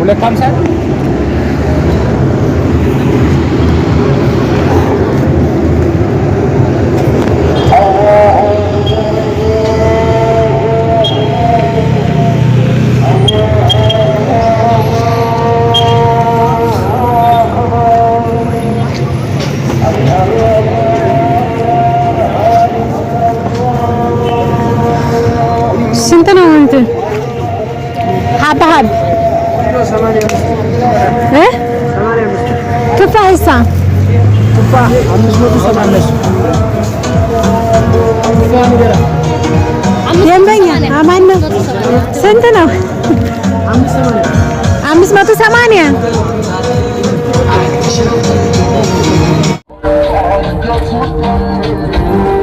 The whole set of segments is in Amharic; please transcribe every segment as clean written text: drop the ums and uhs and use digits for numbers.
250 حب ايه تفاح الساعة تفاح 580 ደንበኛ አማን ነው። ስንት ነው? 580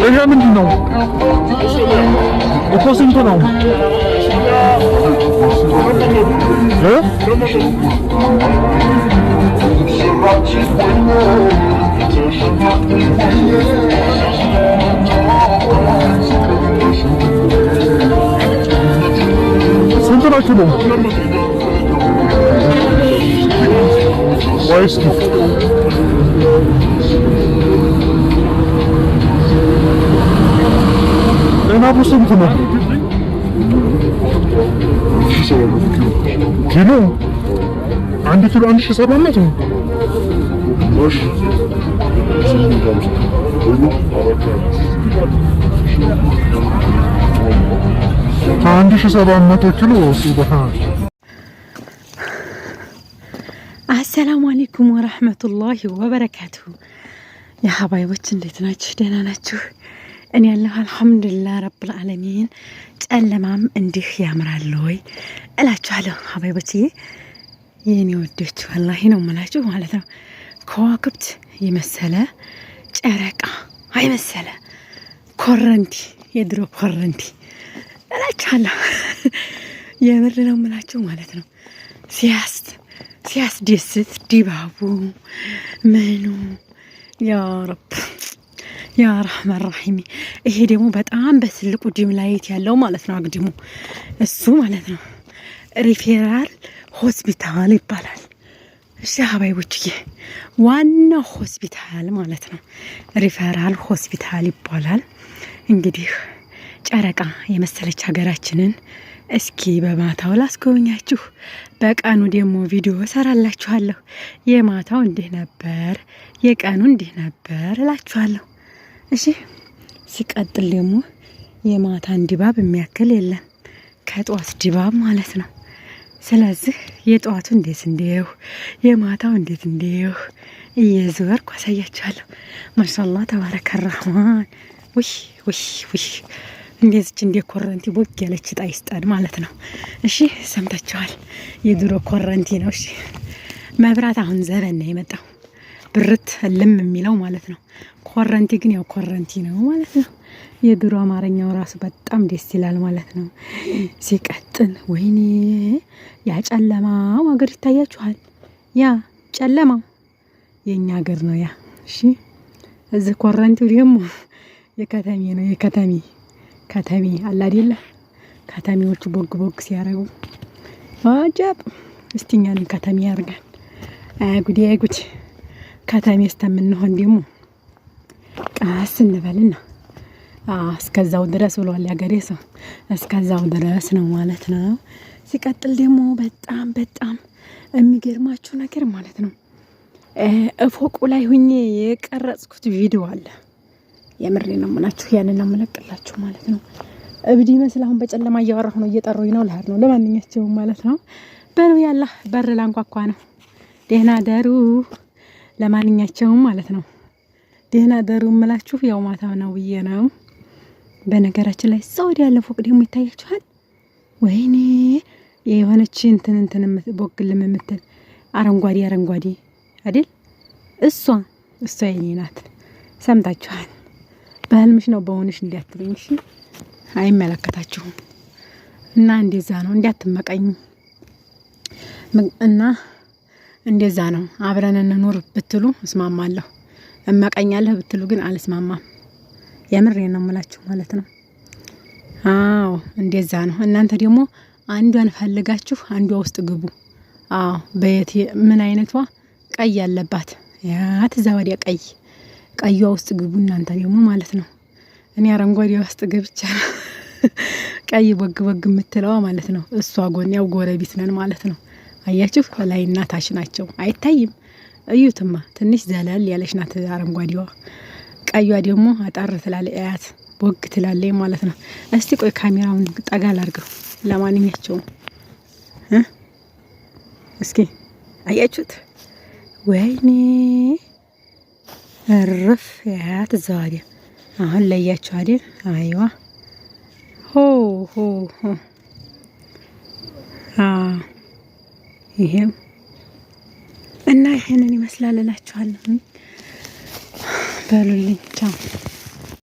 ይሄ ምንድን ነው? እኮ ስንት ነው? ስንት ናችሁ ነው? ወይስ ለናቡ ስንት ነው? ኪሎ 1 ኪሎ 1700 ነው። እሺ 1700 ኪሎ ሱብሃን። አሰላሙ አለይኩም ወራህመቱላሂ ወበረካቱሁ። ያ ሀባይቦች እንዴት ናችሁ? ደህና ናችሁ? እኔ ያለሁ አልሐምዱሊላህ ረብል ዓለሚን። ጨለማም እንዲህ ያምራል ወይ እላችኋለሁ ሀባይቦችዬ፣ የኔ ወዶች ወላሂ ነው የምላችሁ ማለት ነው። ከዋክብት የመሰለ ጨረቃ አይመሰለ ኮረንቲ፣ የድሮ ኮረንቲ እላችኋለሁ። የምር ነው የምላችሁ ማለት ነው። ሲያስደስት ድባቡ ምኑ ያ ረብ ያ ረህማን ረሂም። ይሄ ደግሞ በጣም በትልቁ ዲም ላይት ያለው ማለት ነው። አግድሙ እሱ ማለት ነው ሪፌራል ሆስፒታል ይባላል። እሺ ሀባይቦችዬ፣ ዋናው ሆስፒታል ማለት ነው ሪፌራል ሆስፒታል ይባላል። እንግዲህ ጨረቃ የመሰለች ሀገራችንን እስኪ በማታው ላስጎብኛችሁ፣ በቀኑ ደግሞ ቪዲዮ ሰራላችኋለሁ። የማታው እንዲህ ነበር፣ የቀኑ እንዲህ ነበር እላችኋለሁ። እሺ ሲቀጥል ደግሞ የማታን ድባብ የሚያክል የለም፣ ከጧት ድባብ ማለት ነው። ስለዚህ የጧቱ እንዴት እንዲሁ የማታው እንዴት እንዲሁ እየዞርኩ አሳያችኋለሁ። ማሻአላህ ተባረከ ረህማን። ውይ እንደዚች እንደ ኮረንቲ ቦግ ያለች ጣ ይስጠን ማለት ነው። እሺ ሰምታችኋል። የድሮ ኮረንቲ ነው። እሺ መብራት አሁን ዘበን ነው የመጣው፣ ብርት ልም የሚለው ማለት ነው። ኮረንቲ ግን ያው ኮረንቲ ነው ማለት ነው። የድሮ አማርኛው ራሱ በጣም ደስ ይላል ማለት ነው። ሲቀጥል ወይኔ ያ ጨለማው ሀገር ይታያችኋል። ያ ጨለማ የኛ ሀገር ነው ያ። እሺ እዚህ ኮረንቲው ደግሞ የከተሜ ነው። ከተሜ አለ አይደለ? ከተሜዎቹ ቦግ ሲያረጉ አጀብ። እስቲ እኛን ከተሜ ያርጋል። አጉዲ ከተሜ እስከምንሆን ደግሞ ቃስ እንበልና እስከዛው ድረስ ብሏል ያገሬ ሰው። እስከዛው ድረስ ነው ማለት ነው። ሲቀጥል ደግሞ በጣም የሚገርማችሁ ነገር ማለት ነው እፎቁ ላይ ሁኜ የቀረጽኩት ቪዲዮ አለ። የምሬ ነው የምላችሁ፣ ያንን ነው የምለቅላችሁ ማለት ነው። እብድ ይመስል አሁን በጨለማ እያወራሁ ነው፣ እየጠሩኝ ነው፣ ልሄድ ነው። ለማንኛቸውም ማለት ነው በሩ ያላ በር ላንኳኳ ነው። ደህና ደሩ። ለማንኛቸውም ማለት ነው ደህና ደሩ እምላችሁ ያው ማታ ነው ብዬ ነው። በነገራችን ላይ ሰው ያለ ፎቅ ደግሞ ይታያችኋል። ወይኔ የሆነች እንትን ቦግልም የምትል አረንጓዴ አይደል? እሷ የኔ ናት። ሰምታችኋል። በህልምሽ ነው በሆንሽ እንዲያትሉኝ እሺ፣ አይመለከታችሁም። እና እንደዛ ነው፣ እንዲያትመቀኝ እና እንደዛ ነው። አብረን እንኑር ብትሉ እስማማለሁ፣ እመቀኛለሁ ብትሉ ግን አልስማማም። የምሬ ነው የምላችሁ ማለት ነው። አዎ እንደዛ ነው። እናንተ ደግሞ አንዷን ፈልጋችሁ አንዷ ውስጥ ግቡ። አዎ በየት ምን አይነቷ ቀይ ያለባት ያት እዛ ወዲያ ቀይዋ ውስጥ ግቡ እናንተ ደግሞ ማለት ነው። እኔ አረንጓዴ ውስጥ ገብቻ ቀይ ወግ የምትለዋ ማለት ነው። እሷ ጎን ያው ጎረቤት ነን ማለት ነው። አያችሁ ላይና ታች ናቸው። አይታይም። እዩትማ ትንሽ ዘላል ያለች ናት አረንጓዴዋ። ቀይዋ ደግሞ አጣር ትላለች። አያት ወግ ትላለች ማለት ነው። እስቲ ቆይ ካሜራውን ጠጋ ላድርገው። ለማንኛቸውም እስኪ አያችሁት? ወይኔ እርፍ ያት ዘዋዲ አሁን ለያችሁ አይደል? አይዋ ሆ ሆ ሆ ይሄም እና ይሄንን ይመስላል እላችኋለሁ። በሉልኝ ቻው።